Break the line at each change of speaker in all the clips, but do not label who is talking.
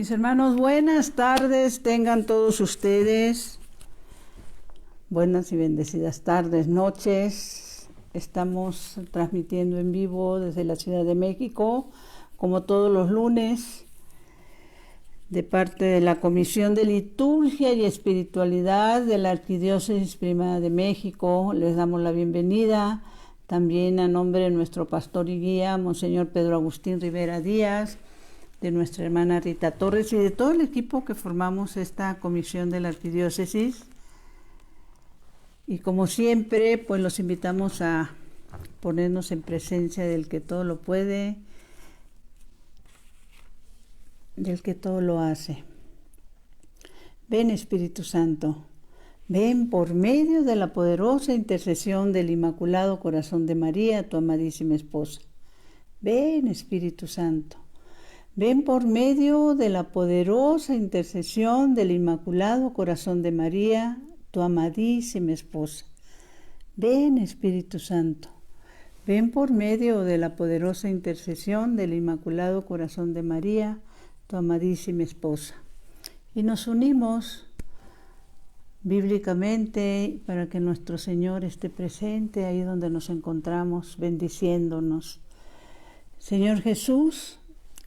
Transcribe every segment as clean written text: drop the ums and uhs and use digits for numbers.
Mis hermanos, buenas tardes tengan todos ustedes. Buenas y bendecidas tardes, noches. Estamos transmitiendo en vivo desde la Ciudad de México, como todos los lunes, de parte de la Comisión de Liturgia y Espiritualidad de la Arquidiócesis Primada de México. Les damos la bienvenida también a nombre de nuestro pastor y guía, Monseñor Pedro Agustín Rivera Díaz, de nuestra hermana Rita Torres y de todo el equipo que formamos esta comisión de la Arquidiócesis. Y como siempre, pues los invitamos a ponernos en presencia del que todo lo puede, del que todo lo hace. Ven, Espíritu Santo, ven por medio de la poderosa intercesión del Inmaculado Corazón de María, tu amadísima esposa. Ven, Espíritu Santo. Ven por medio de la poderosa intercesión del Inmaculado Corazón de María, tu amadísima esposa. Ven, Espíritu Santo. Ven por medio de la poderosa intercesión del Inmaculado Corazón de María, tu amadísima esposa. Y nos unimos bíblicamente para que nuestro Señor esté presente ahí donde nos encontramos, bendiciéndonos. Señor Jesús,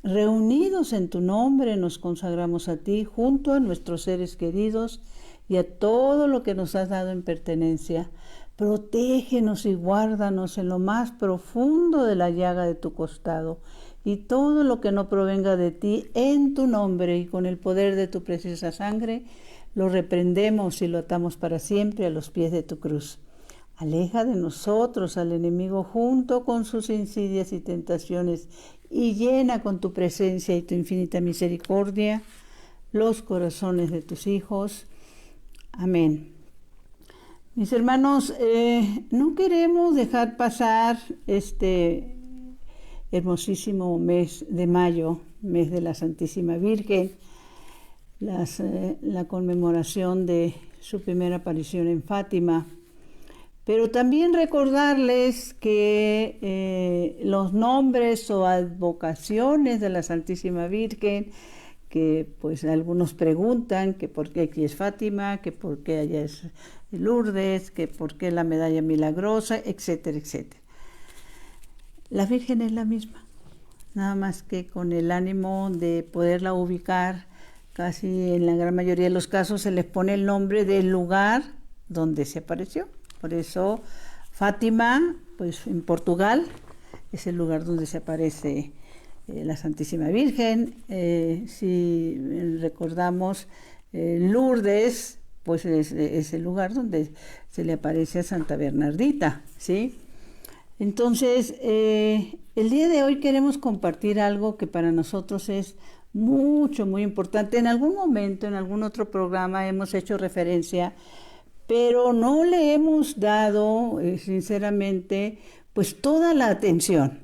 reunidos en tu nombre, nos consagramos a ti junto a nuestros seres queridos y a todo lo que nos has dado en pertenencia. Protégenos y guárdanos en lo más profundo de la llaga de tu costado, y todo lo que no provenga de ti, en tu nombre y con el poder de tu preciosa sangre, lo reprendemos y lo atamos para siempre a los pies de tu cruz. Aleja de nosotros al enemigo junto con sus insidias y tentaciones, y llena con tu presencia y tu infinita misericordia los corazones de tus hijos. Amén. Mis hermanos, no queremos dejar pasar este hermosísimo mes de mayo, mes de la Santísima Virgen, la conmemoración de su primera aparición en Fátima. Pero también recordarles que los nombres o advocaciones de la Santísima Virgen, que pues algunos preguntan que por qué aquí es Fátima, que por qué allá es Lourdes, que por qué la medalla milagrosa, etcétera, etcétera. La Virgen es la misma, nada más que con el ánimo de poderla ubicar. Casi en la gran mayoría de los casos se les pone el nombre del lugar donde se apareció. Por eso Fátima, pues en Portugal, es el lugar donde se aparece la Santísima Virgen. Si recordamos Lourdes, pues es el lugar donde se le aparece a Santa Bernardita, ¿sí? Entonces, el día de hoy queremos compartir algo que para nosotros es muy importante. En algún momento, en algún otro programa hemos hecho referencia, pero no le hemos dado, sinceramente, pues toda la atención.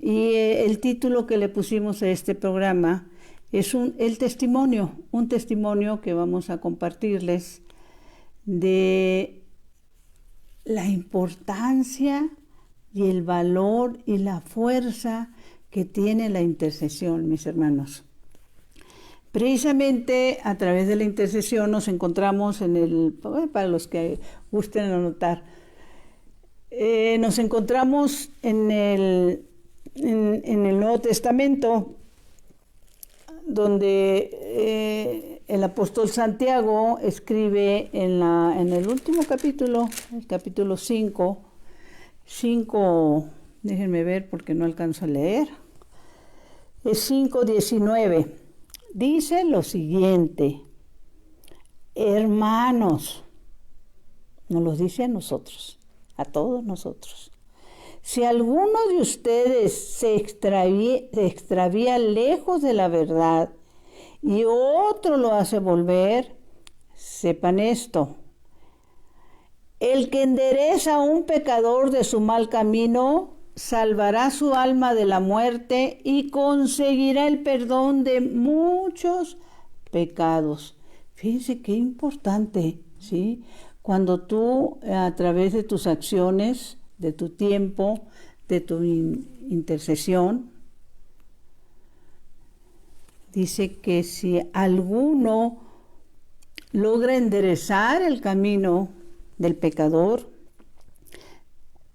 Y el título que le pusimos a este programa es un testimonio que vamos a compartirles de la importancia y el valor y la fuerza que tiene la intercesión, mis hermanos. Precisamente a través de la intercesión nos encontramos para los que gusten anotar, nos encontramos en el Nuevo Testamento, donde el apóstol Santiago escribe en el último capítulo, el capítulo 5, déjenme ver porque no alcanzo a leer, es 5:19. Dice lo siguiente: hermanos, nos lo dice a nosotros, a todos nosotros. Si alguno de ustedes se extravía lejos de la verdad y otro lo hace volver, sepan esto: el que endereza a un pecador de su mal camino salvará su alma de la muerte y conseguirá el perdón de muchos pecados. Fíjense qué importante, ¿sí? Cuando tú, a través de tus acciones, de tu tiempo, de tu intercesión, dice que si alguno logra enderezar el camino del pecador,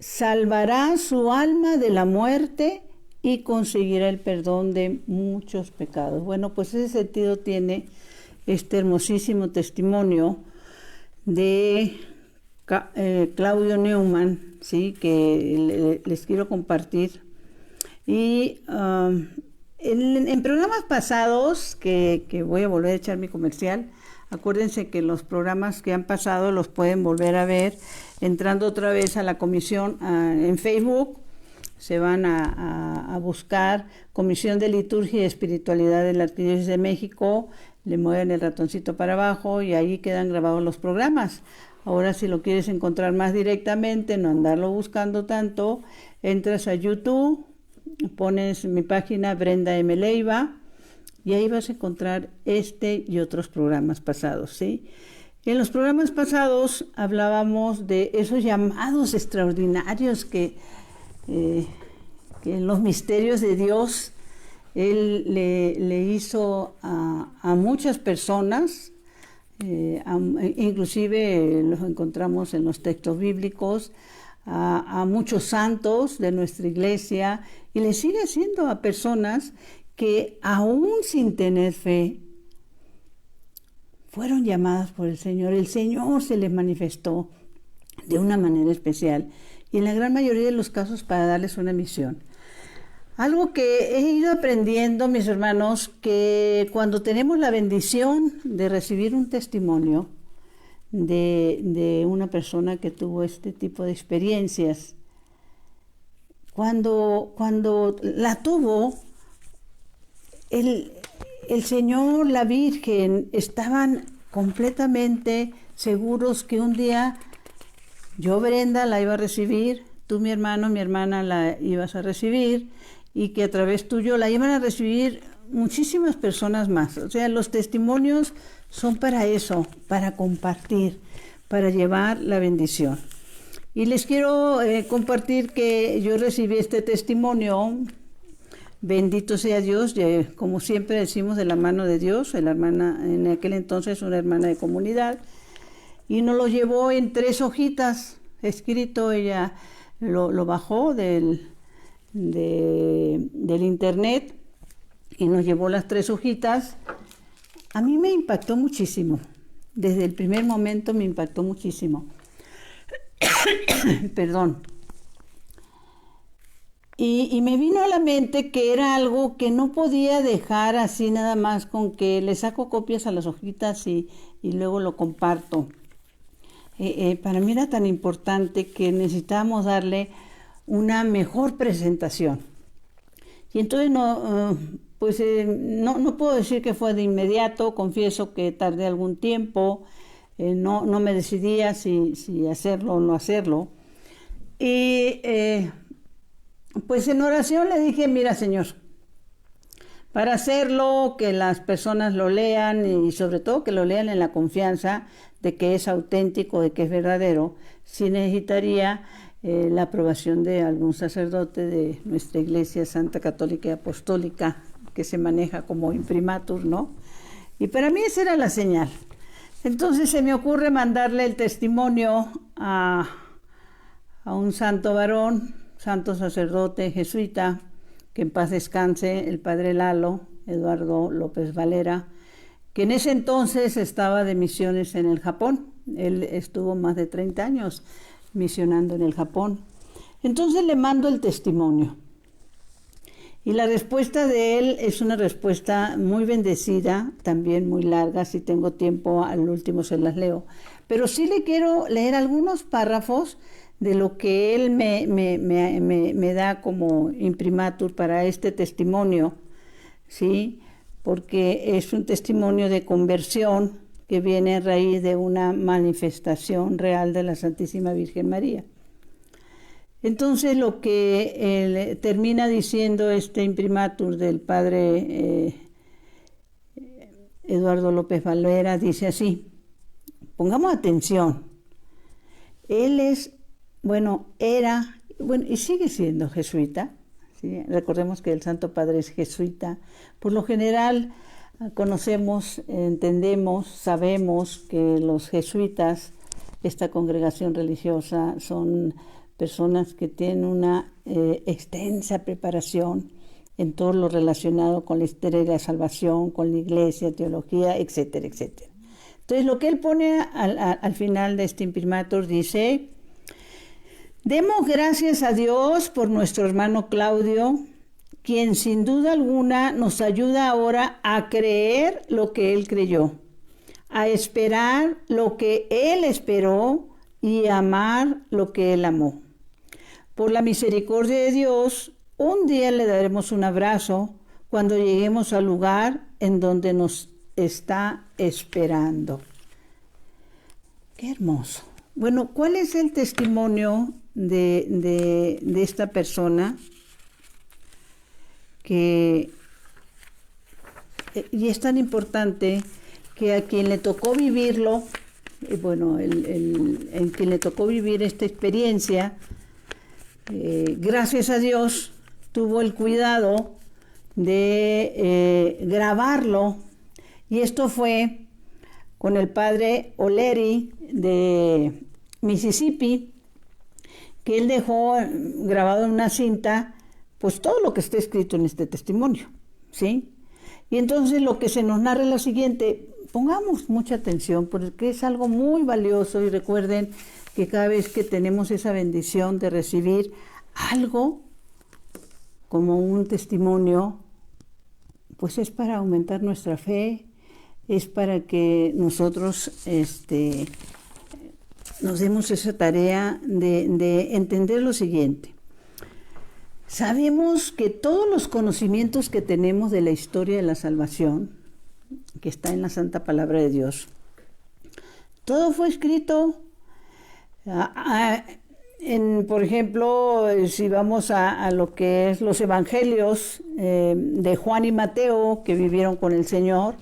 salvará su alma de la muerte y conseguirá el perdón de muchos pecados. Bueno, pues ese sentido tiene este hermosísimo testimonio de Claudio Neumann, ¿sí? Que les quiero compartir. Y en programas pasados, que voy a volver a echar mi comercial, acuérdense que los programas que han pasado los pueden volver a ver entrando otra vez a la comisión en Facebook. Se van a buscar Comisión de Liturgia y Espiritualidad de la Arquidiócesis de México, le mueven el ratoncito para abajo y ahí quedan grabados los programas. Ahora, si lo quieres encontrar más directamente, no andarlo buscando tanto, entras a YouTube, pones mi página Brenda M. Leiva y ahí vas a encontrar este y otros programas pasados, ¿sí? En los programas pasados hablábamos de esos llamados extraordinarios que en los misterios de Dios Él le hizo a muchas personas, inclusive los encontramos en los textos bíblicos, a muchos santos de nuestra iglesia, y le sigue haciendo a personas que aún sin tener fe fueron llamadas por el Señor. El Señor se les manifestó de una manera especial y en la gran mayoría de los casos para darles una misión. Algo que he ido aprendiendo, mis hermanos, que cuando tenemos la bendición de recibir un testimonio de una persona que tuvo este tipo de experiencias, cuando la tuvo, el Señor, la Virgen, estaban completamente seguros que un día yo, Brenda, la iba a recibir, tú, mi hermano, mi hermana, la ibas a recibir, y que a través tuyo la iban a recibir muchísimas personas más. O sea, los testimonios son para eso, para compartir, para llevar la bendición. Y les quiero compartir que yo recibí este testimonio, bendito sea Dios, como siempre decimos, de la mano de Dios, la hermana, en aquel entonces una hermana de comunidad, y nos lo llevó en 3 hojitas, escrito, ella lo bajó del internet y nos llevó las 3 hojitas. A mí me impactó muchísimo, desde el primer momento me impactó muchísimo. Perdón. Y me vino a la mente que era algo que no podía dejar así nada más con que le saco copias a las hojitas y luego lo comparto. Para mí era tan importante que necesitábamos darle una mejor presentación. Y entonces no puedo decir que fue de inmediato, confieso que tardé algún tiempo, no me decidía si hacerlo o no hacerlo. Y pues en oración le dije, mira, Señor, para hacerlo, que las personas lo lean y sobre todo que lo lean en la confianza de que es auténtico, de que es verdadero, sí necesitaría la aprobación de algún sacerdote de nuestra Iglesia Santa Católica y Apostólica, que se maneja como imprimatur, ¿no? Y para mí esa era la señal. Entonces se me ocurre mandarle el testimonio a un santo varón, santo sacerdote jesuita, que en paz descanse, el padre Lalo, Eduardo López Valera, que en ese entonces estaba de misiones en el Japón. Él estuvo más de 30 años misionando en el Japón. Entonces le mando el testimonio. Y la respuesta de él es una respuesta muy bendecida, también muy larga. Si tengo tiempo, al último se las leo. Pero sí le quiero leer algunos párrafos de lo que él me da como imprimatur para este testimonio, ¿sí? Porque es un testimonio de conversión que viene a raíz de una manifestación real de la Santísima Virgen María. Entonces lo que él termina diciendo este imprimatur del padre Eduardo López Valera dice así, pongamos atención, él era y sigue siendo jesuita, ¿sí? Recordemos que el Santo Padre es jesuita. Por lo general conocemos, entendemos, sabemos que los jesuitas, esta congregación religiosa, son personas que tienen una extensa preparación en todo lo relacionado con la historia de la salvación, con la iglesia, teología, etcétera, etcétera. Entonces, lo que él pone al final de este imprimatur dice: demos gracias a Dios por nuestro hermano Claudio, quien sin duda alguna nos ayuda ahora a creer lo que él creyó, a esperar lo que él esperó y a amar lo que él amó. Por la misericordia de Dios, un día le daremos un abrazo cuando lleguemos al lugar en donde nos está esperando. Qué hermoso. Bueno, ¿cuál es el testimonio de esta persona? Y es tan importante que a quien le tocó vivirlo, en quien le tocó vivir esta experiencia, gracias a Dios, tuvo el cuidado de grabarlo, y esto fue con el padre O'Leary de Mississippi, que él dejó grabado en una cinta pues todo lo que está escrito en este testimonio, ¿sí? Y entonces lo que se nos narra es lo siguiente: pongamos mucha atención porque es algo muy valioso, y recuerden que cada vez que tenemos esa bendición de recibir algo como un testimonio, pues es para aumentar nuestra fe, es para que nosotros nos demos esa tarea de entender lo siguiente. Sabemos que todos los conocimientos que tenemos de la historia de la salvación, que está en la Santa Palabra de Dios, todo fue escrito, por ejemplo, si vamos a lo que es los evangelios de Juan y Mateo, que vivieron con el Señor,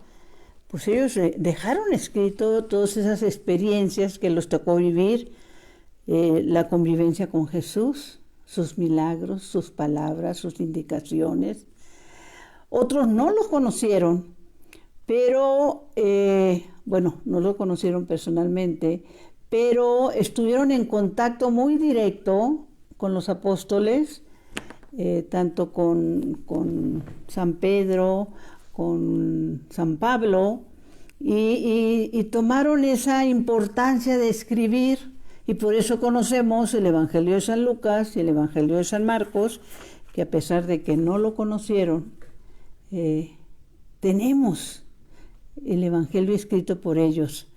pues ellos dejaron escrito todas esas experiencias que los tocó vivir, la convivencia con Jesús, sus milagros, sus palabras, sus indicaciones. Otros no los conocieron, pero, no lo conocieron personalmente, pero estuvieron en contacto muy directo con los apóstoles, tanto con San Pedro, con San Pablo, y tomaron esa importancia de escribir. Y por eso conocemos el Evangelio de San Lucas y el Evangelio de San Marcos, que a pesar de que no lo conocieron, tenemos el Evangelio escrito por ellos.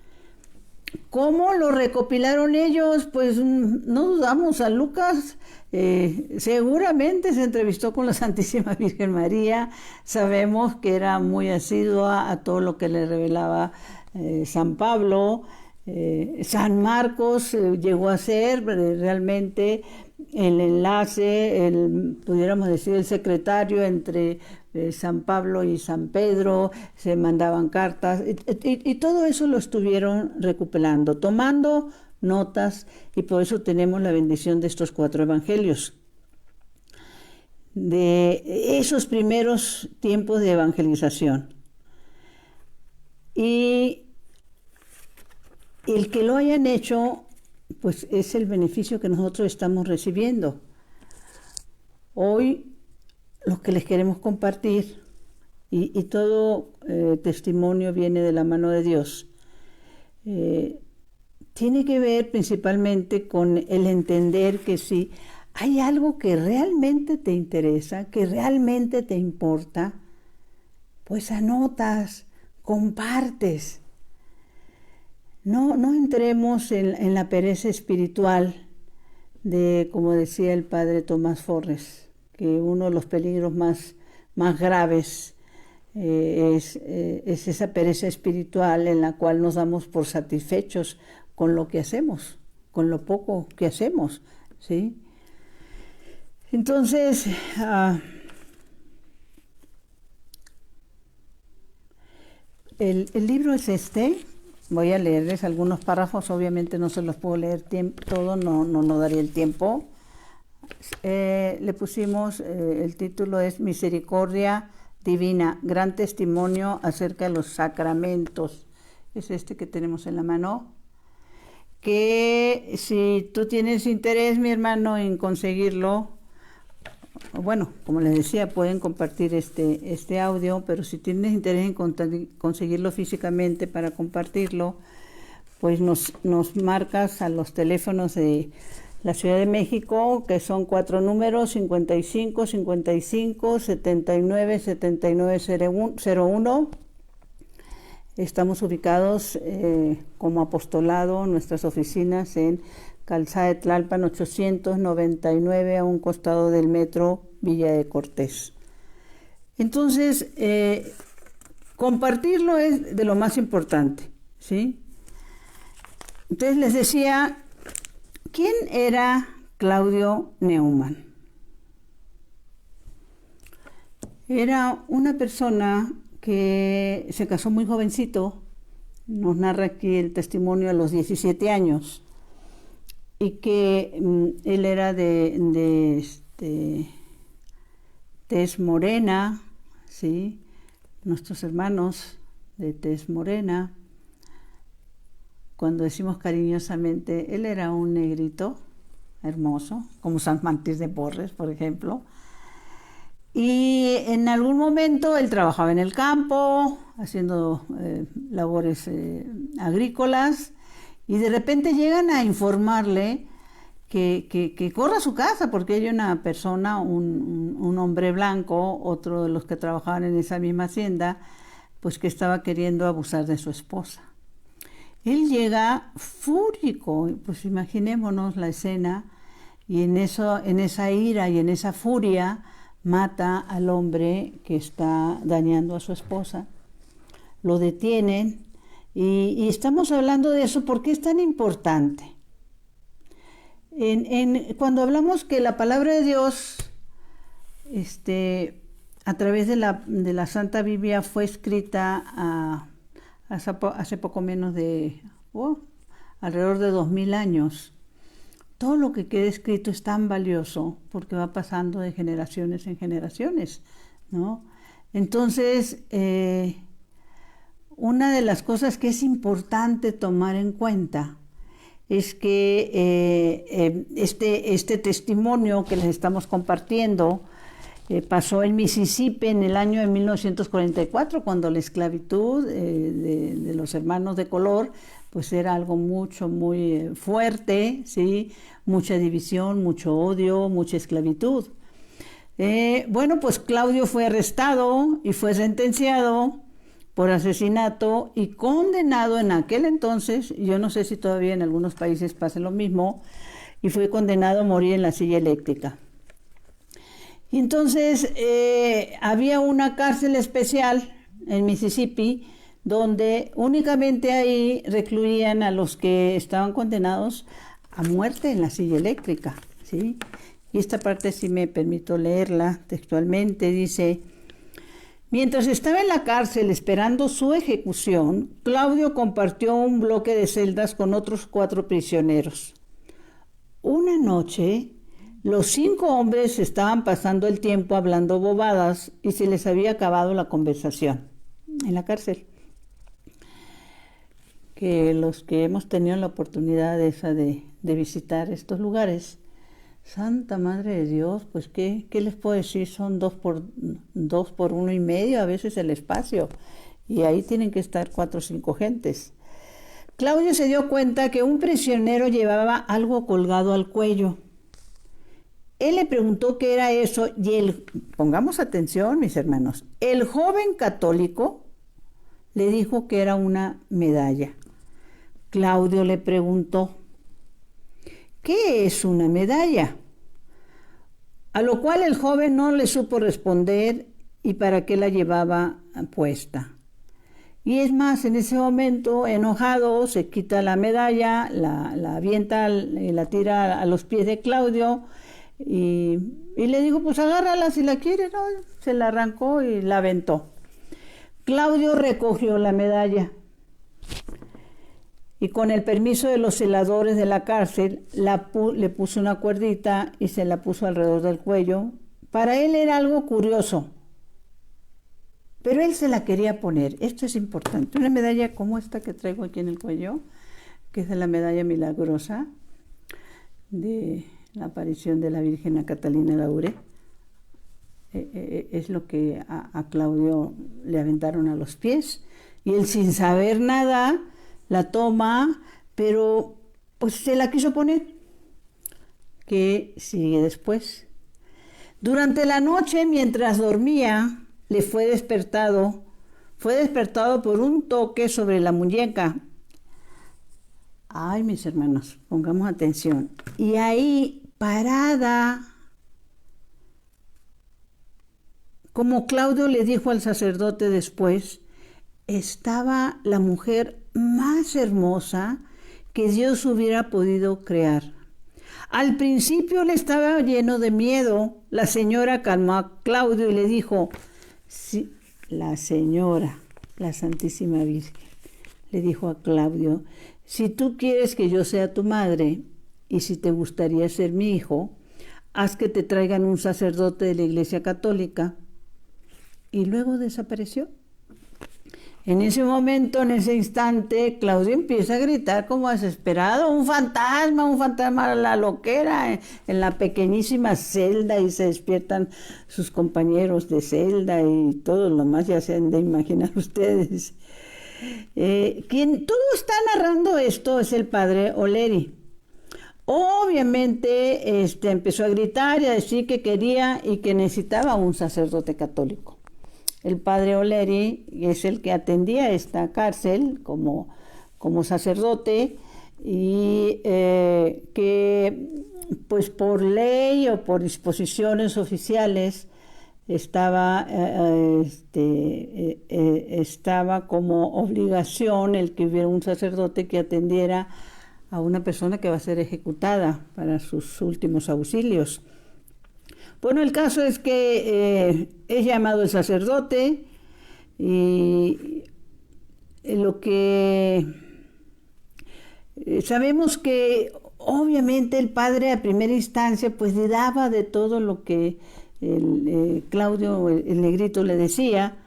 ¿Cómo lo recopilaron ellos? Pues no dudamos, a Lucas seguramente se entrevistó con la Santísima Virgen María. Sabemos que era muy asidua a todo lo que le revelaba San Pablo. San Marcos llegó a ser realmente el enlace, pudiéramos decir, el secretario entre San Pablo y San Pedro. Se mandaban cartas y todo eso lo estuvieron recopilando, tomando notas, y por eso tenemos la bendición de estos 4 evangelios, de esos primeros tiempos de evangelización. Y el que lo hayan hecho, pues es el beneficio que nosotros estamos recibiendo. Hoy lo que les queremos compartir, y todo testimonio viene de la mano de Dios, tiene que ver principalmente con el entender que si hay algo que realmente te interesa, que realmente te importa, pues anotas, compartes. No entremos en la pereza espiritual de, como decía el padre Tomás Forres, que uno de los peligros más graves es esa pereza espiritual en la cual nos damos por satisfechos con lo que hacemos, con lo poco que hacemos, ¿sí? Entonces, el libro es este. Voy a leerles algunos párrafos, obviamente no se los puedo leer todo, no daría el tiempo Le pusimos, el título es Misericordia Divina, gran testimonio acerca de los sacramentos. Es este que tenemos en la mano. Que si tú tienes interés, mi hermano, en conseguirlo, bueno, como les decía, pueden compartir este audio, pero si tienes interés en conseguirlo físicamente para compartirlo, pues nos marcas a los teléfonos de la Ciudad de México, que son 4 números: 55 55 79 79 01. Estamos ubicados como apostolado, nuestras oficinas en Calzada de Tlalpan 899, a un costado del metro Villa de Cortés. Entonces, compartirlo es de lo más importante, ¿sí? Entonces les decía, ¿quién era Claudio Neumann? Era una persona que se casó muy jovencito, nos narra aquí el testimonio, a los 17 años, y que él era de tez morena, ¿sí? Nuestros hermanos de tez morena, cuando decimos cariñosamente, él era un negrito hermoso, como San Martín de Porres, por ejemplo. Y en algún momento él trabajaba en el campo, haciendo labores agrícolas, y de repente llegan a informarle que corra a su casa, porque hay una persona, un hombre blanco, otro de los que trabajaban en esa misma hacienda, pues que estaba queriendo abusar de su esposa. Él llega fúrico, pues imaginémonos la escena, y en esa ira y en esa furia mata al hombre que está dañando a su esposa. Lo detienen, y estamos hablando de eso porque es tan importante. Cuando hablamos que la palabra de Dios, a través de la Santa Biblia, fue escrita hace poco menos de alrededor de 2000 años. Todo lo que queda escrito es tan valioso porque va pasando de generaciones en generaciones, ¿no? Entonces, una de las cosas que es importante tomar en cuenta es que este testimonio que les estamos compartiendo pasó en Mississippi en el año de 1944, cuando la esclavitud de los hermanos de color pues era algo muy fuerte, ¿sí? Mucha división, mucho odio, mucha esclavitud. Bueno, pues Claudio fue arrestado y fue sentenciado por asesinato y condenado en aquel entonces, yo no sé si todavía en algunos países pasa lo mismo, y fue condenado a morir en la silla eléctrica. Y entonces había una cárcel especial en Mississippi, donde únicamente ahí recluían a los que estaban condenados a muerte en la silla eléctrica, ¿sí? Y esta parte sí me permito leerla textualmente. Dice: mientras estaba en la cárcel esperando su ejecución, Claudio compartió un bloque de celdas con otros 4 prisioneros. Una noche, los 5 hombres estaban pasando el tiempo hablando bobadas y se les había acabado la conversación en la cárcel. Que los que hemos tenido la oportunidad de visitar estos lugares, Santa Madre de Dios, pues ¿qué les puedo decir? Son 2 por 1,5 a veces el espacio, y ahí tienen que estar 4 o 5 gentes. Claudio se dio cuenta que un prisionero llevaba algo colgado al cuello. Él le preguntó qué era eso, y pongamos atención, mis hermanos, el joven católico le dijo que era una medalla. Claudio le preguntó: ¿qué es una medalla? A lo cual el joven no le supo responder y para qué la llevaba puesta. Y es más, en ese momento, enojado, se quita la medalla, la avienta y la tira a los pies de Claudio, y le dijo: pues agárrala si la quiere, ¿no? Se la arrancó y la aventó. Claudio recogió la medalla. y con el permiso de los celadores de la cárcel le puso una cuerdita y se la puso alrededor del cuello. Para él era algo curioso, pero él se la quería poner. Esto es importante. Una medalla como esta que traigo aquí en el cuello, que es de la medalla milagrosa de la aparición de la Virgen a Catalina Laure. Es lo que a Claudio le aventaron a los pies, y él, sin saber nada, la toma, pero pues se la quiso poner. ¿Qué sigue después? Durante la noche, mientras dormía, le fue despertado por un toque sobre la muñeca. Ay, mis hermanos, pongamos atención. Y ahí, parada, como Claudio le dijo al sacerdote después, estaba la mujer más hermosa que Dios hubiera podido crear. Al principio le estaba lleno de miedo. La señora calmó a Claudio y le dijo, sí, la señora, la Santísima Virgen, le dijo a Claudio, si tú quieres que yo sea tu madre y si te gustaría ser mi hijo, haz que te traigan un sacerdote de la Iglesia Católica. Y luego desapareció. En ese momento, en ese instante, Claudio empieza a gritar como desesperado, un fantasma, la loquera, en la pequeñísima celda, y se despiertan sus compañeros de celda y todo lo más, ya se han de imaginar ustedes. Quien todo está narrando esto es el padre Oleri. Obviamente empezó a gritar y a decir que quería y que necesitaba un sacerdote católico. El padre Oleri es el que atendía esta cárcel como sacerdote, y que pues por ley o por disposiciones oficiales estaba como obligación el que hubiera un sacerdote que atendiera a una persona que va a ser ejecutada para sus últimos auxilios. Bueno, el caso es que es llamado el sacerdote, y lo que sabemos que obviamente el padre a primera instancia pues le daba de todo lo que Claudio, el negrito, le decía,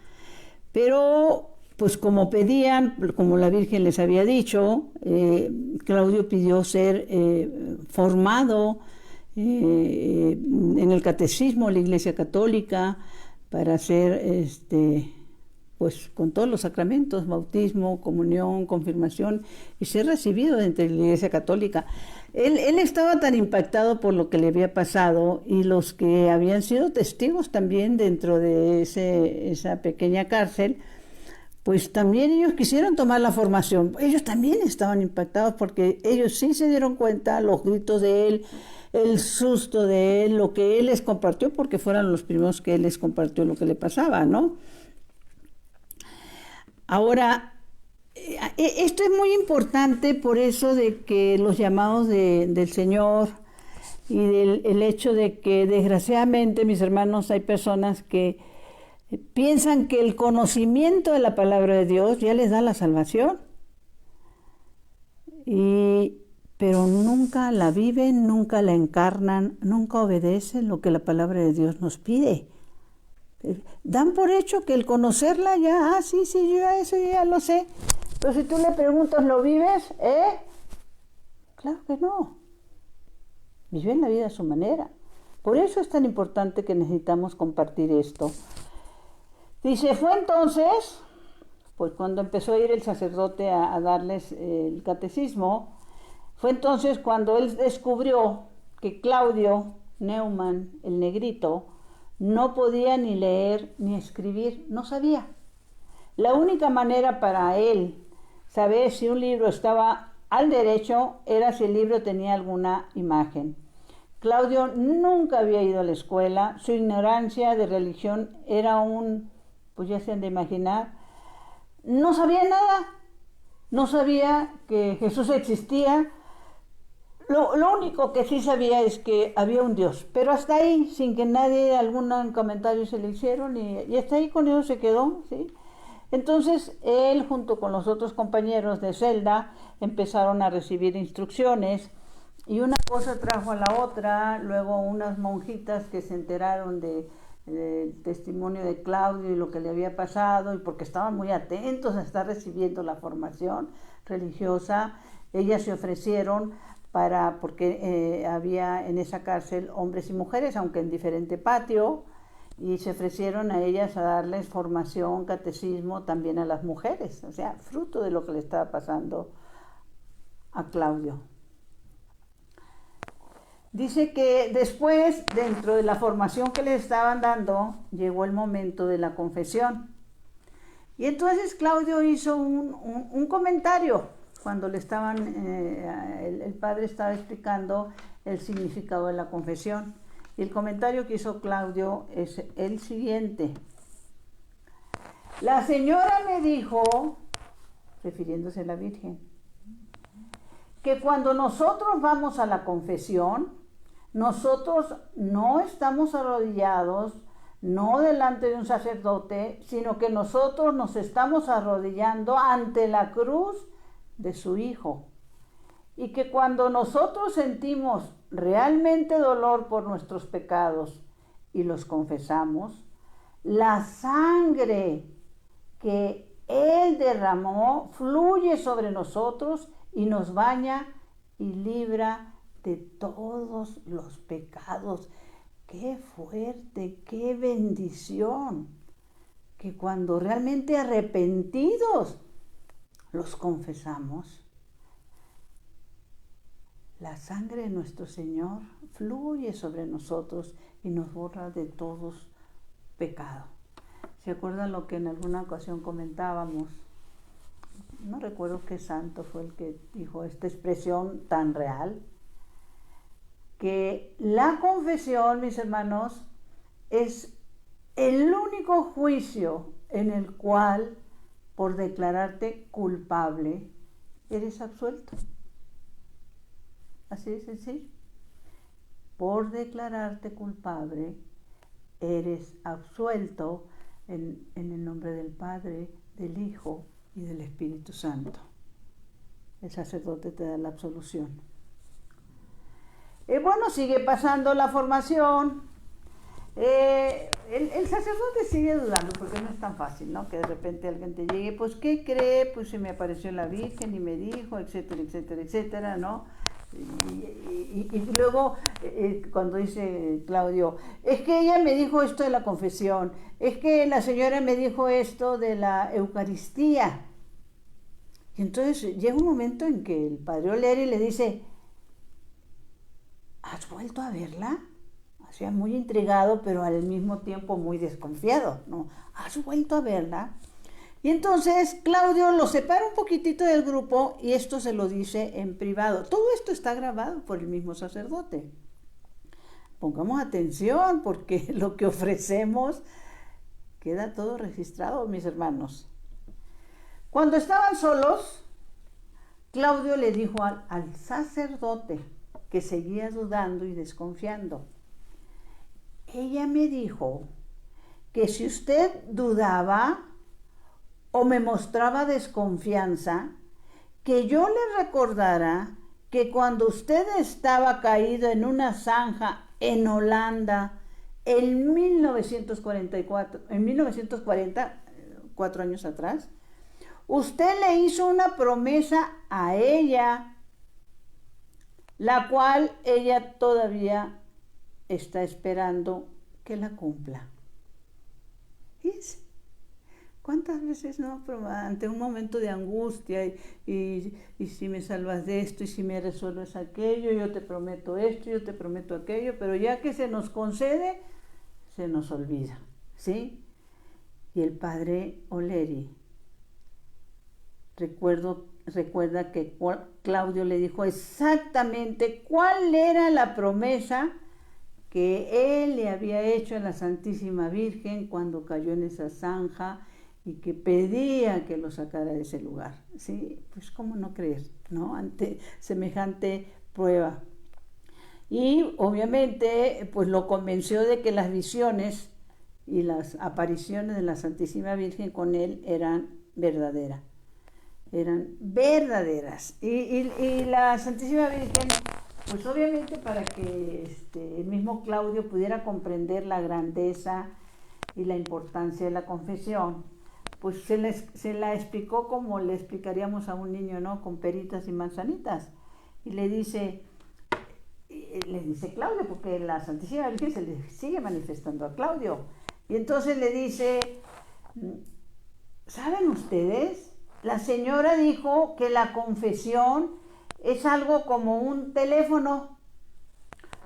pero pues como pedían, como la Virgen les había dicho, Claudio pidió ser formado en el catecismo de la Iglesia Católica para ser, pues con todos los sacramentos, bautismo, comunión, confirmación, y ser recibido dentro de la Iglesia Católica. Él estaba tan impactado por lo que le había pasado, y los que habían sido testigos también dentro de esa pequeña cárcel, pues también ellos quisieron tomar la formación. Ellos también estaban impactados porque ellos sí se dieron cuenta, los gritos de él, el susto de él, lo que él les compartió, porque fueron los primeros que él les compartió lo que le pasaba, ¿no? Ahora, esto es muy importante por eso de que los llamados del Señor, y el hecho de que desgraciadamente, mis hermanos, hay personas que piensan que el conocimiento de la palabra de Dios ya les da la salvación, pero nunca la viven, nunca la encarnan, nunca obedecen lo que la palabra de Dios nos pide. Dan por hecho que el conocerla ya, sí, yo ya lo sé. Pero si tú le preguntas, ¿lo vives? Claro que no. Viven la vida a su manera. Por eso es tan importante que necesitamos compartir esto. Dice, fue entonces, pues cuando empezó a ir el sacerdote a darles el catecismo, fue entonces cuando él descubrió que Claudio Neumann, el negrito, no podía ni leer ni escribir, no sabía. La única manera para él saber si un libro estaba al derecho era si el libro tenía alguna imagen. Claudio nunca había ido a la escuela, su ignorancia de religión era pues ya se han de imaginar, no sabía nada, no sabía que Jesús existía. Lo único que sí sabía es que había un Dios, pero hasta ahí, sin que nadie algún comentario se le hicieron, y hasta ahí con eso se quedó, ¿sí? Entonces él junto con los otros compañeros de celda empezaron a recibir instrucciones y una cosa trajo a la otra. Luego unas monjitas que se enteraron del testimonio de Claudio y lo que le había pasado, y porque estaban muy atentos a estar recibiendo la formación religiosa, ellas se ofrecieron porque había en esa cárcel hombres y mujeres, aunque en diferente patio, y se ofrecieron a ellas a darles formación, catecismo también a las mujeres, o sea, fruto de lo que le estaba pasando a Claudio. Dice que después, dentro de la formación que le estaban dando, llegó el momento de la confesión. Y entonces Claudio hizo un comentario cuando le estaban, el padre estaba explicando el significado de la confesión. Y el comentario que hizo Claudio es el siguiente. La señora me dijo, refiriéndose a la Virgen, que cuando nosotros vamos a la confesión, nosotros no estamos arrodillados, no delante de un sacerdote, sino que nosotros nos estamos arrodillando ante la cruz de su Hijo. Y que cuando nosotros sentimos realmente dolor por nuestros pecados y los confesamos, la sangre que Él derramó fluye sobre nosotros y nos baña y libra de todos los pecados. ¡Qué fuerte, qué bendición! Que cuando realmente arrepentidos los confesamos, la sangre de nuestro Señor fluye sobre nosotros y nos borra de todos pecado. ¿Se acuerdan lo que en alguna ocasión comentábamos? No recuerdo qué santo fue el que dijo esta expresión tan real, que la confesión, mis hermanos, es el único juicio en el cual, por declararte culpable, eres absuelto. Así de sencillo. Por declararte culpable, eres absuelto en el nombre del Padre, del Hijo y del Espíritu Santo. El sacerdote te da la absolución. Bueno, sigue pasando la formación. El sacerdote sigue dudando, porque no es tan fácil, ¿no? Que de repente alguien te llegue, pues, ¿qué cree? Pues se me apareció la Virgen y me dijo, etcétera, etcétera, etcétera, ¿no? Y luego, cuando dice Claudio, es que ella me dijo esto de la confesión, es que la señora me dijo esto de la Eucaristía. Y entonces llega un momento en que el padre Oleri le dice, ¿has vuelto a verla? O sea, muy intrigado, pero al mismo tiempo muy desconfiado, ¿no? ¿Has vuelto a verla? Y entonces Claudio lo separa un poquitito del grupo y esto se lo dice en privado. Todo esto está grabado por el mismo sacerdote. Pongamos atención porque lo que ofrecemos queda todo registrado, mis hermanos. Cuando estaban solos, Claudio le dijo al sacerdote, que seguía dudando y desconfiando, ella me dijo que si usted dudaba o me mostraba desconfianza, que yo le recordara que cuando usted estaba caído en una zanja en Holanda en 1940, 4 años atrás, usted le hizo una promesa a ella, la cual ella todavía está esperando que la cumpla. ¿Fíjense? ¿Cuántas veces no? Ante un momento de angustia y si me salvas de esto y si me resuelves aquello, yo te prometo esto, yo te prometo aquello, pero ya que se nos concede, se nos olvida, ¿sí? Y el padre Oleri recuerda que Claudio le dijo exactamente cuál era la promesa que él le había hecho a la Santísima Virgen cuando cayó en esa zanja y que pedía que lo sacara de ese lugar, ¿sí? Pues cómo no creer, ¿no? Ante semejante prueba. Y obviamente pues lo convenció de que las visiones y las apariciones de la Santísima Virgen con él eran verdaderas. Y la Santísima Virgen, pues obviamente para que el mismo Claudio pudiera comprender la grandeza y la importancia de la confesión, pues se la explicó como le explicaríamos a un niño, ¿no? Con peritas y manzanitas. Y le dice Claudio, porque la Santísima Virgen se le sigue manifestando a Claudio. Y entonces le dice, ¿saben ustedes? La señora dijo que la confesión es algo como un teléfono.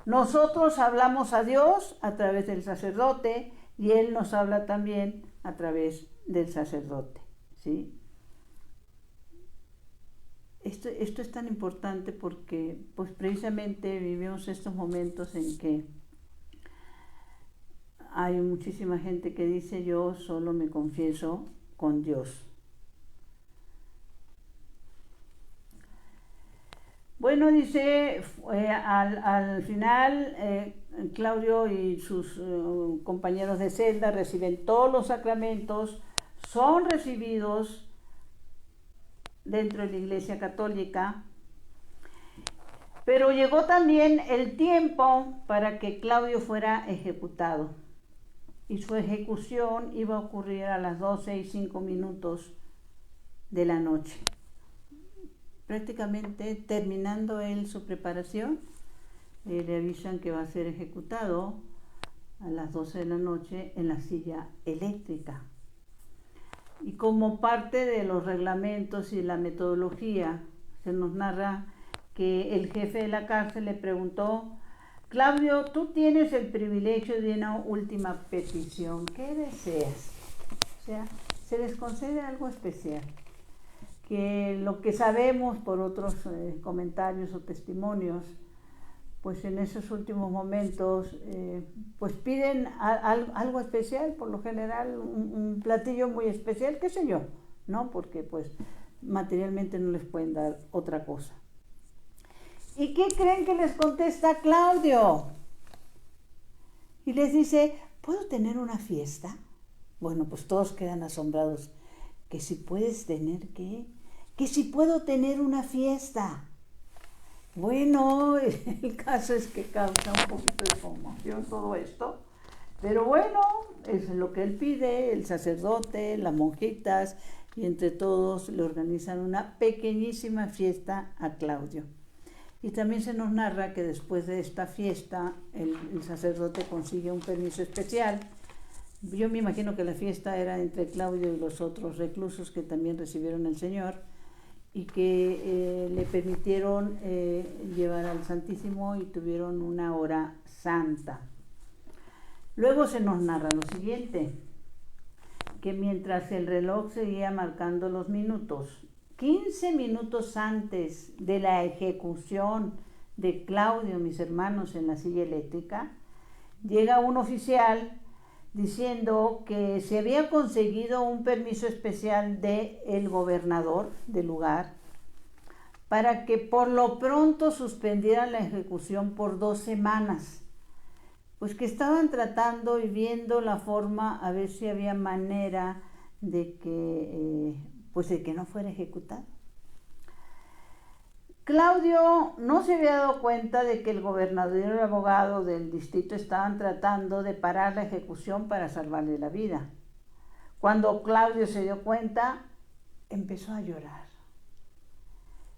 Nosotros hablamos a Dios a través del sacerdote y Él nos habla también a través del sacerdote, ¿sí? Esto es tan importante porque pues precisamente vivimos estos momentos en que hay muchísima gente que dice yo solo me confieso con Dios. Bueno, dice, al final Claudio y sus compañeros de celda reciben todos los sacramentos, son recibidos dentro de la Iglesia Católica, pero llegó también el tiempo para que Claudio fuera ejecutado y su ejecución iba a ocurrir a las 12:05 de la noche. Prácticamente terminando él su preparación, le avisan que va a ser ejecutado a las 12 de la noche en la silla eléctrica. Y como parte de los reglamentos y la metodología, se nos narra que el jefe de la cárcel le preguntó, Claudio, tú tienes el privilegio de una última petición, ¿qué deseas? O sea, se les concede algo especial, que lo que sabemos por otros comentarios o testimonios, pues en esos últimos momentos, pues piden algo especial, por lo general un platillo muy especial, qué sé yo, ¿no? Porque pues materialmente no les pueden dar otra cosa. ¿Y qué creen que les contesta Claudio? Y les dice, ¿puedo tener una fiesta? Bueno, pues todos quedan asombrados. ¿Que si puedes tener qué? Que si puedo tener una fiesta. Bueno, el caso es que causa un poquito de conmoción todo esto, pero bueno, es lo que él pide, el sacerdote, las monjitas, y entre todos le organizan una pequeñísima fiesta a Claudio. Y también se nos narra que después de esta fiesta, el sacerdote consigue un permiso especial. Yo me imagino que la fiesta era entre Claudio y los otros reclusos que también recibieron al Señor, y que le permitieron llevar al Santísimo y tuvieron una hora santa. Luego se nos narra lo siguiente, que mientras el reloj seguía marcando los minutos, 15 minutos antes de la ejecución de Claudio, mis hermanos, en la silla eléctrica, llega un oficial diciendo que se había conseguido un permiso especial del gobernador del lugar para que por lo pronto suspendieran la ejecución por 2 semanas, pues que estaban tratando y viendo la forma a ver si había manera de que, de que no fuera ejecutado. Claudio no se había dado cuenta de que el gobernador y el abogado del distrito estaban tratando de parar la ejecución para salvarle la vida. Cuando Claudio se dio cuenta, empezó a llorar.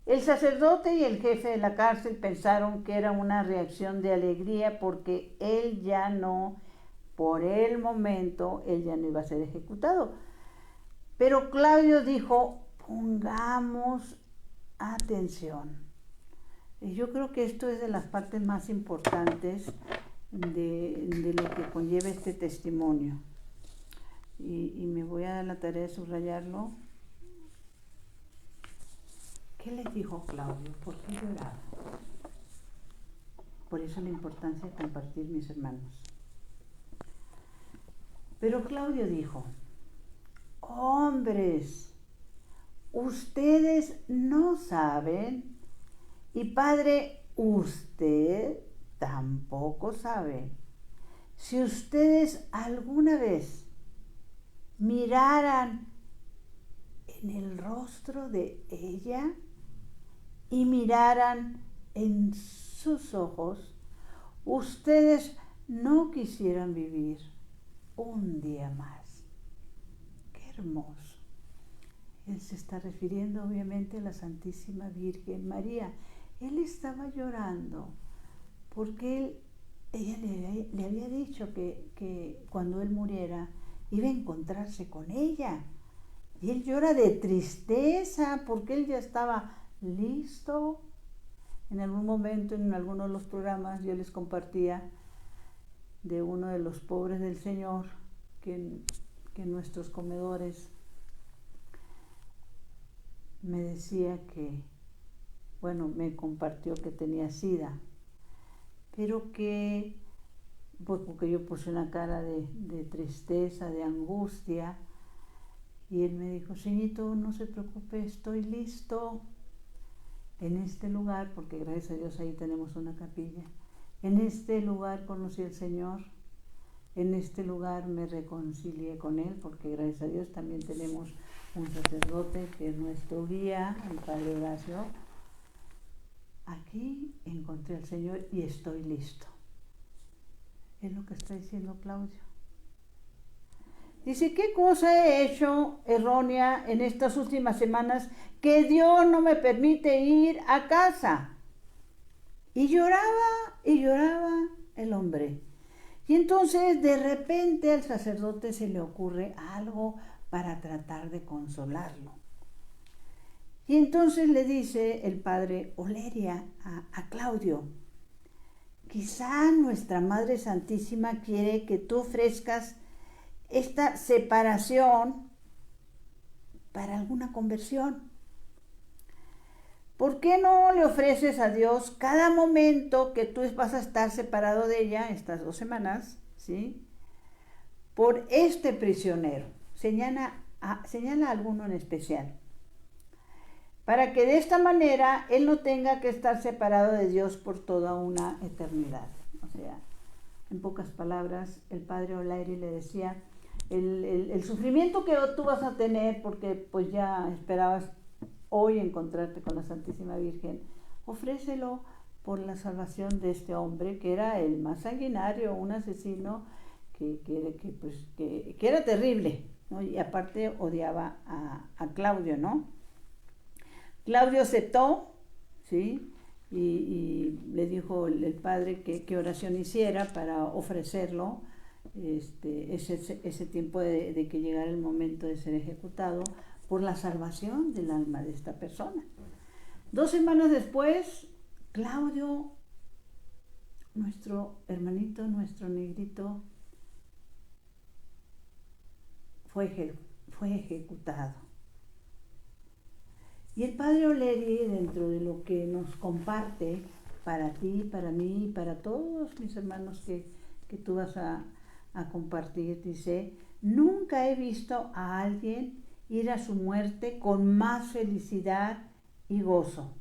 El sacerdote y el jefe de la cárcel pensaron que era una reacción de alegría porque él ya no, por el momento, él ya no iba a ser ejecutado. Pero Claudio dijo, pongamos atención. Y yo creo que esto es de las partes más importantes de lo que conlleva este testimonio. Y me voy a dar la tarea de subrayarlo. ¿Qué les dijo Claudio? ¿Por qué lloraba? Por eso la importancia de compartir, mis hermanos. Pero Claudio dijo, hombres, ustedes no saben, y Padre, usted tampoco sabe, si ustedes alguna vez miraran en el rostro de ella y miraran en sus ojos, ustedes no quisieran vivir un día más. ¡Qué hermoso! Él se está refiriendo obviamente a la Santísima Virgen María. Él estaba llorando porque ella le había dicho que cuando él muriera iba a encontrarse con ella. Y él llora de tristeza porque él ya estaba listo. En algún momento, en alguno de los programas, yo les compartía de uno de los pobres del Señor que en nuestros comedores me decía me compartió que tenía SIDA, pero que, pues porque yo puse una cara de tristeza, de angustia, y él me dijo: Señito, no se preocupe, estoy listo. En este lugar, porque gracias a Dios ahí tenemos una capilla, en este lugar conocí al Señor, en este lugar me reconcilié con Él, porque gracias a Dios también tenemos un sacerdote que es nuestro guía, el Padre Horacio. Aquí encontré al Señor y estoy listo. Es lo que está diciendo Claudio. Dice: ¿qué cosa he hecho errónea en estas últimas semanas que Dios no me permite ir a casa? Y lloraba el hombre. Y entonces de repente al sacerdote se le ocurre algo para tratar de consolarlo. Y entonces le dice el padre Oleria a Claudio: quizá nuestra Madre Santísima quiere que tú ofrezcas esta separación para alguna conversión. ¿Por qué no le ofreces a Dios cada momento que tú vas a estar separado de ella, estas 2 semanas, ¿sí?, por este prisionero? Señala a alguno en especial, para que de esta manera él no tenga que estar separado de Dios por toda una eternidad. O sea, en pocas palabras, el padre O'Leary le decía: el sufrimiento que tú vas a tener, porque pues ya esperabas hoy encontrarte con la Santísima Virgen, ofrécelo por la salvación de este hombre que era el más sanguinario, un asesino que era terrible, ¿no? Y aparte odiaba a Claudio, ¿no? Claudio aceptó, ¿sí? Y le dijo el padre que oración hiciera para ofrecerlo ese tiempo de que llegara el momento de ser ejecutado, por la salvación del alma de esta persona. 2 semanas después, Claudio, nuestro hermanito, nuestro negrito, fue ejecutado. Y el padre O'Leary, dentro de lo que nos comparte para ti, para mí, para todos mis hermanos que tú vas a compartir, dice: nunca he visto a alguien ir a su muerte con más felicidad y gozo.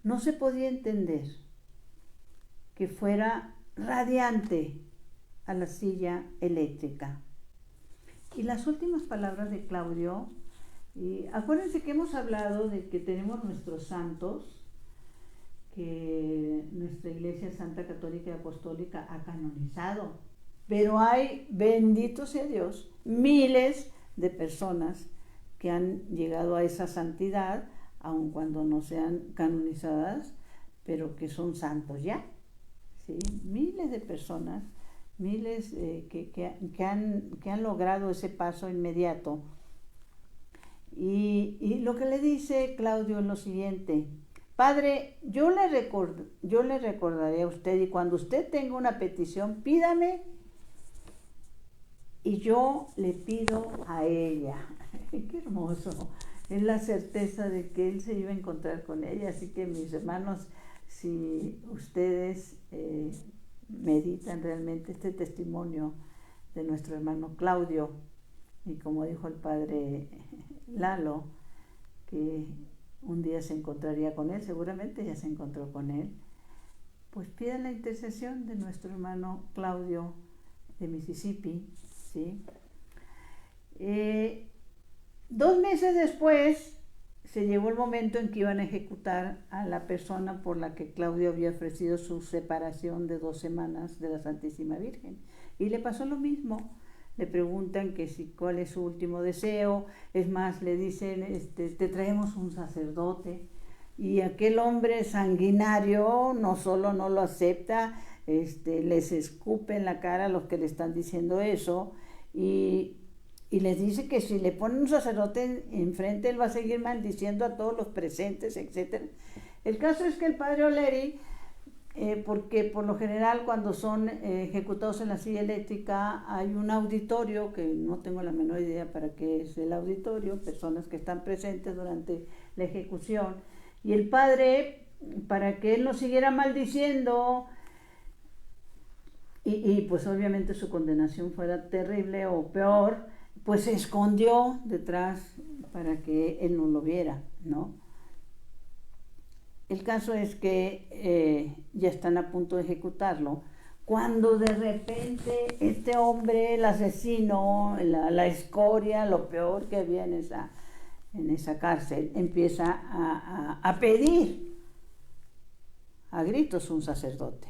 No se podía entender que fuera radiante a la silla eléctrica. Y las últimas palabras de Claudio, y acuérdense que hemos hablado de que tenemos nuestros santos, que nuestra Iglesia Santa Católica y Apostólica ha canonizado, pero hay, bendito sea Dios, miles de personas que han llegado a esa santidad, aun cuando no sean canonizadas, pero que son santos ya, ¿sí? Miles de personas, miles que han logrado ese paso inmediato. Y lo que le dice Claudio es lo siguiente: Padre, yo le recordaré a usted, y cuando usted tenga una petición, pídame y yo le pido a ella. Qué hermoso. Es la certeza de que él se iba a encontrar con ella. Así que, mis hermanos, si ustedes meditan realmente este testimonio de nuestro hermano Claudio, y como dijo el padre Lalo, que un día se encontraría con él, seguramente ya se encontró con él, pues pidan la intercesión de nuestro hermano Claudio de Mississippi, ¿sí? 2 meses después se llegó el momento en que iban a ejecutar a la persona por la que Claudio había ofrecido su separación de 2 semanas de la Santísima Virgen. Y le pasó lo mismo. Le preguntan que si cuál es su último deseo. Es más, le dicen, te traemos un sacerdote. Y aquel hombre sanguinario no solo no lo acepta, les escupe en la cara a los que le están diciendo eso. Y les dice que si le ponen un sacerdote enfrente, él va a seguir maldiciendo a todos los presentes, etc. El caso es que el padre O'Leary, porque por lo general cuando son ejecutados en la silla eléctrica hay un auditorio, que no tengo la menor idea para qué es el auditorio, personas que están presentes durante la ejecución, y el padre, para que él no siguiera maldiciendo, y pues obviamente su condenación fuera terrible o peor, pues se escondió detrás para que él no lo viera, ¿no? El caso es que ya están a punto de ejecutarlo, cuando de repente este hombre, el asesino, la escoria, lo peor que había en esa cárcel, empieza a pedir a gritos un sacerdote.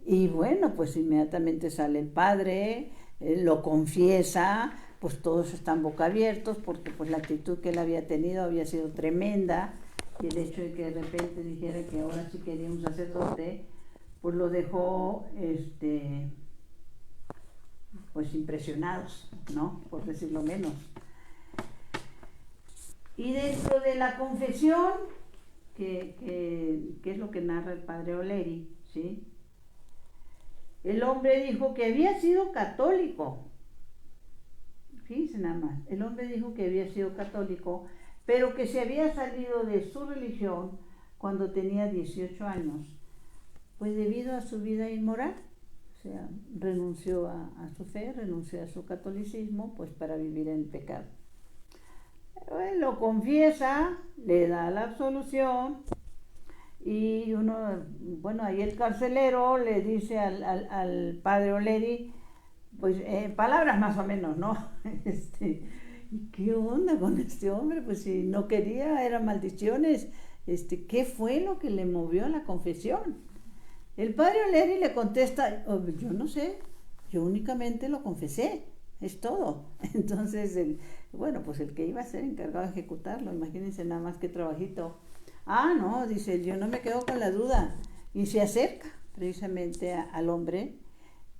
Y bueno, pues inmediatamente sale el padre, lo confiesa, pues todos están boca abiertos porque pues la actitud que él había tenido había sido tremenda, y el hecho de que de repente dijera que ahora sí quería un sacerdote, pues lo dejó pues impresionados, ¿no? Por decirlo menos. Y dentro de la confesión, que es lo que narra el padre O'Leary, ¿sí? El hombre dijo que había sido católico. Fíjense nada más, el hombre dijo que había sido católico, pero que se había salido de su religión cuando tenía 18 años, pues debido a su vida inmoral. O sea, renunció a su fe, renunció a su catolicismo, pues para vivir en el pecado. Él lo confiesa, le da la absolución, y bueno, ahí el carcelero le dice al padre O'Leary, pues palabras más o menos, ¿no? ¿Qué onda con este hombre? Pues si no quería, eran maldiciones. ¿Qué fue lo que le movió a la confesión? El padre O'Leary le contesta, yo no sé, yo únicamente lo confesé, es todo. Entonces, bueno, pues el que iba a ser encargado de ejecutarlo, imagínense nada más qué trabajito. No, dice, yo no me quedo con la duda. Y se acerca precisamente al hombre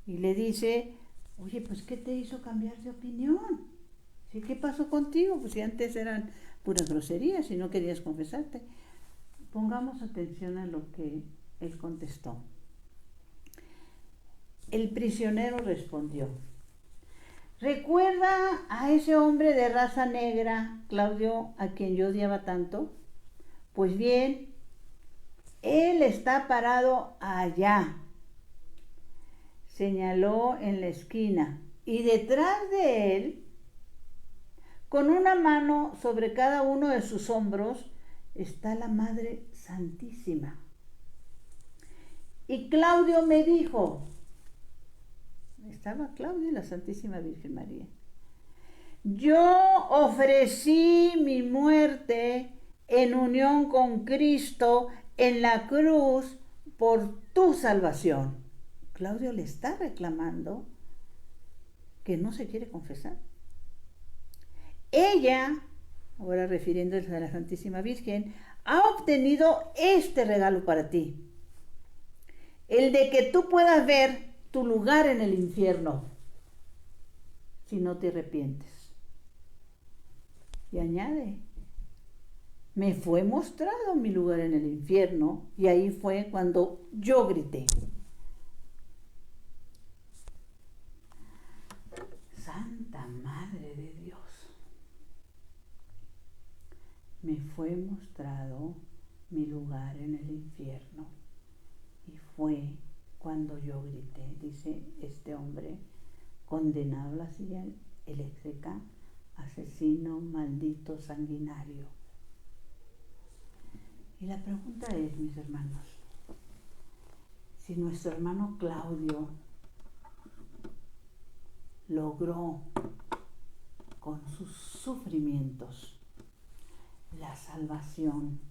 y le dice, oye, pues ¿qué te hizo cambiar de opinión? ¿Sí? ¿Qué pasó contigo? Pues si antes eran puras groserías y no querías confesarte. Pongamos atención a lo que él contestó. El prisionero respondió, ¿recuerda a ese hombre de raza negra, Claudio, a quien yo odiaba tanto? Pues bien, él está parado allá, señaló en la esquina, y detrás de él, con una mano sobre cada uno de sus hombros, está la Madre Santísima. Y Claudio me dijo, estaba Claudio y la Santísima Virgen María, yo ofrecí mi muerte en unión con Cristo en la cruz por tu salvación. Claudio le está reclamando que no se quiere confesar. Ella, ahora refiriéndose a la Santísima Virgen, ha obtenido este regalo para ti, el de que tú puedas ver tu lugar en el infierno si no te arrepientes. Y añade, me fue mostrado mi lugar en el infierno, y ahí fue cuando yo grité. Santa Madre de Dios. Me fue mostrado mi lugar en el infierno, y fue cuando yo grité, dice este hombre condenado a la silla eléctrica, asesino, maldito, sanguinario. Y la pregunta es, mis hermanos, si nuestro hermano Claudio logró con sus sufrimientos la salvación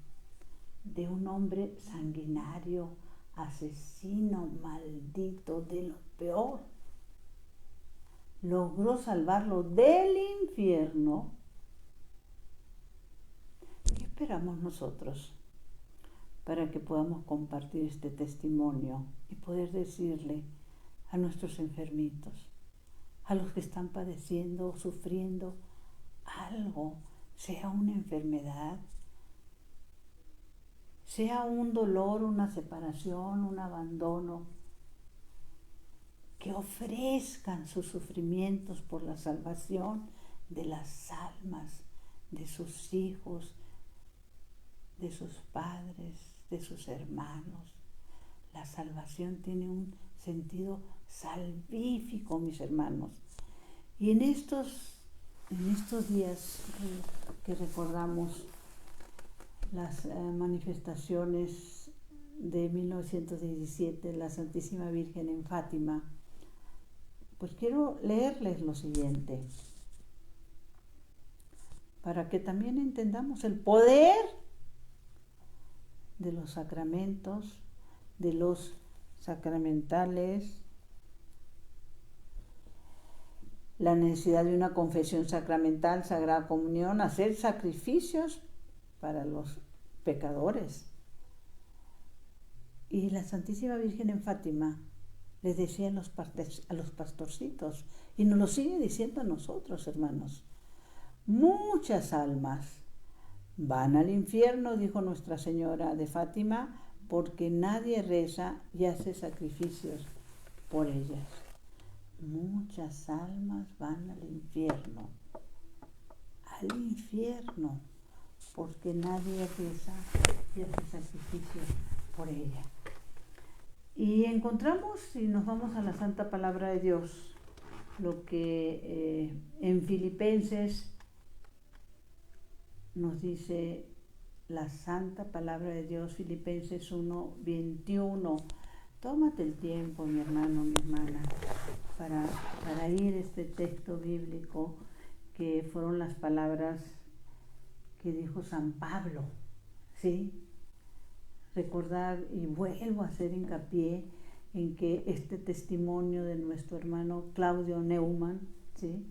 de un hombre sanguinario, asesino, maldito, de lo peor, logró salvarlo del infierno, ¿qué esperamos nosotros para que podamos compartir este testimonio y poder decirle a nuestros enfermitos, a los que están padeciendo o sufriendo algo, sea una enfermedad, sea un dolor, una separación, un abandono, que ofrezcan sus sufrimientos por la salvación de las almas, de sus hijos, de sus padres, de sus hermanos? La salvación tiene un sentido salvífico, mis hermanos. Y en estos días que recordamos las manifestaciones de 1917, la Santísima Virgen en Fátima, pues quiero leerles lo siguiente, para que también entendamos el poder de los sacramentos, de los sacramentales, la necesidad de una confesión sacramental, Sagrada Comunión, hacer sacrificios para los pecadores. Y la Santísima Virgen en Fátima les decía a los pastorcitos, y nos lo sigue diciendo a nosotros, hermanos, muchas almas van al infierno, dijo Nuestra Señora de Fátima, porque nadie reza y hace sacrificios por ellas. Muchas almas van al infierno, porque nadie reza y hace sacrificios por ella. Y encontramos, si nos vamos a la Santa Palabra de Dios, lo que en Filipenses nos dice la Santa Palabra de Dios, Filipenses 1:21. Tómate el tiempo, mi hermano, mi hermana, para ir este texto bíblico, que fueron las palabras que dijo San Pablo, ¿sí? Recordar, y vuelvo a hacer hincapié en que este testimonio de nuestro hermano Claudio Neumann, ¿sí?,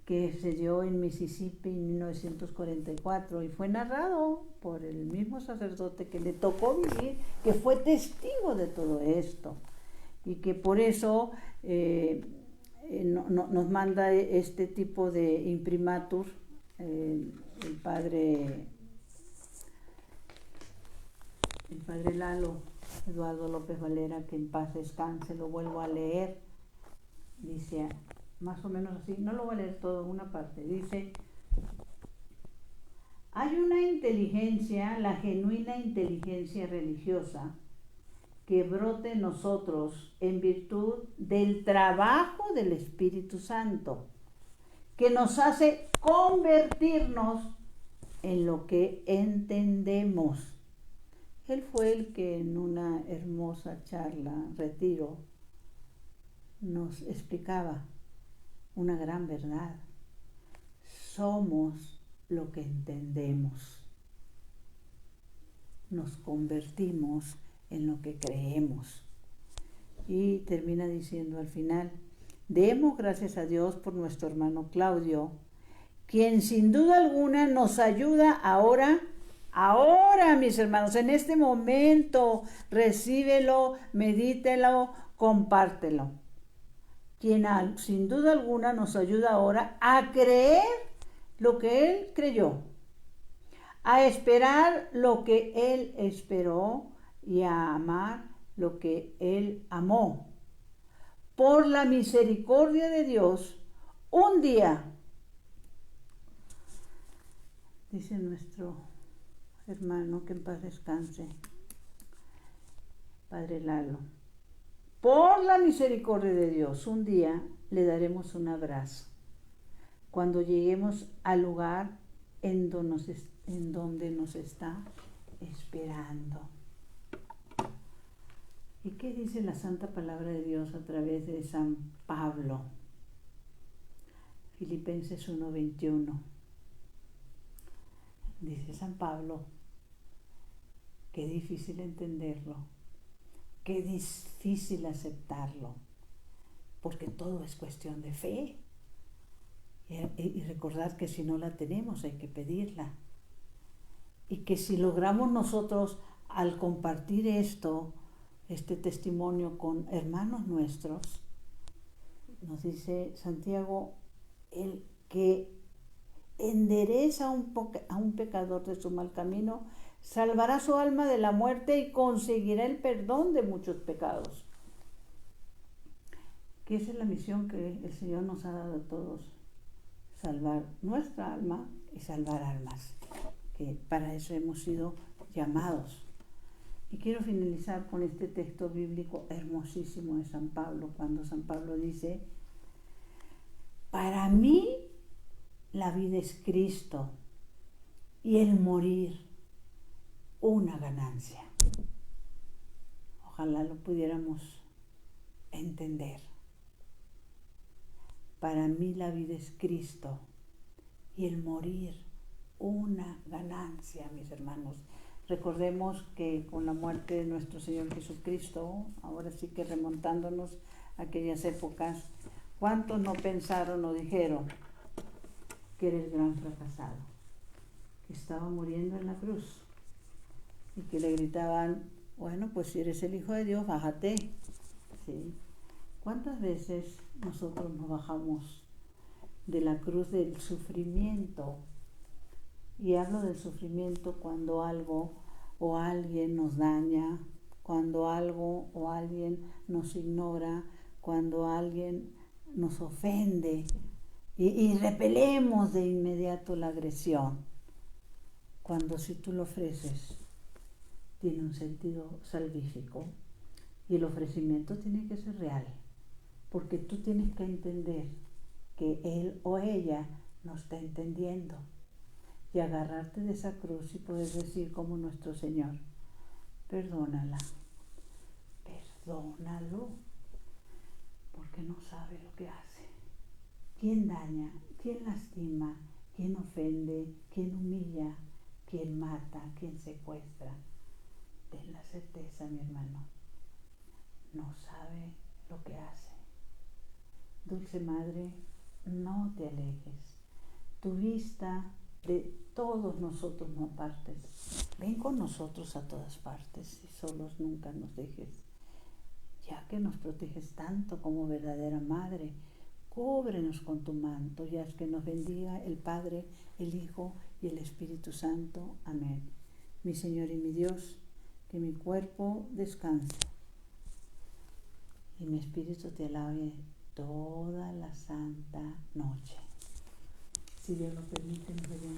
que se dio en Mississippi en 1944 y fue narrado por el mismo sacerdote que le tocó vivir, que fue testigo de todo esto, y que por eso nos manda este tipo de imprimatur el padre Lalo Eduardo López Valera, que en paz descanse. Lo vuelvo a leer, dice más o menos así, no lo voy a leer todo, una parte, dice: hay una inteligencia, la genuina inteligencia religiosa, que brote en nosotros en virtud del trabajo del Espíritu Santo, que nos hace convertirnos en lo que entendemos. Él fue el que en una hermosa charla, retiro, nos explicaba una gran verdad: somos lo que entendemos, nos convertimos en lo que creemos. Y termina diciendo al final: demos gracias a Dios por nuestro hermano Claudio, quien sin duda alguna nos ayuda ahora, mis hermanos, en este momento. Recíbelo, medítelo, compártelo. Quien sin duda alguna nos ayuda ahora a creer lo que él creyó, a esperar lo que él esperó y a amar lo que él amó. Por la misericordia de Dios, un día, dice nuestro hermano, que en paz descanse, Padre Lalo, por la misericordia de Dios, un día le daremos un abrazo cuando lleguemos al lugar en donde nos está esperando. ¿Y qué dice la Santa Palabra de Dios a través de San Pablo? Filipenses 1:21. Dice San Pablo, qué difícil entenderlo, qué difícil aceptarlo, porque todo es cuestión de fe. Y recordar que si no la tenemos hay que pedirla. Y que si logramos nosotros al compartir este testimonio con hermanos nuestros, nos dice Santiago, el que endereza a un pecador de su mal camino, salvará su alma de la muerte y conseguirá el perdón de muchos pecados. Que esa es la misión que el Señor nos ha dado a todos, salvar nuestra alma y salvar almas, que para eso hemos sido llamados. Y quiero finalizar con este texto bíblico hermosísimo de San Pablo, cuando San Pablo dice, para mí la vida es Cristo y el morir una ganancia. Ojalá lo pudiéramos entender. Para mí la vida es Cristo y el morir una ganancia, mis hermanos. Recordemos que con la muerte de nuestro Señor Jesucristo, ahora sí que remontándonos a aquellas épocas, ¿cuántos no pensaron o dijeron que era el gran fracasado, que estaba muriendo en la cruz y que le gritaban, bueno, pues si eres el Hijo de Dios, bájate? ¿Sí? ¿Cuántas veces nosotros nos bajamos de la cruz del sufrimiento? Y hablo del sufrimiento cuando algo o alguien nos daña, cuando algo o alguien nos ignora, cuando alguien nos ofende y repelemos de inmediato la agresión. Cuando si tú lo ofreces, tiene un sentido salvífico y el ofrecimiento tiene que ser real, porque tú tienes que entender que él o ella no está entendiendo. Y agarrarte de esa cruz y poder decir como nuestro Señor, perdónala, perdónalo, porque no sabe lo que hace. ¿Quién daña? ¿Quién lastima? ¿Quién ofende? ¿Quién humilla? ¿Quién mata? ¿Quién secuestra? Ten la certeza, mi hermano, no sabe lo que hace. Dulce Madre, no te alejes. Tu vista de todos nosotros no apartes. Ven con nosotros a todas partes y solos nunca nos dejes. Ya que nos proteges tanto como verdadera Madre, cúbrenos con tu manto y haz que nos bendiga el Padre, el Hijo y el Espíritu Santo. Amén. Mi Señor y mi Dios, que mi cuerpo descanse y mi espíritu te alabe toda la santa noche. Si Dios lo permite, nos veremos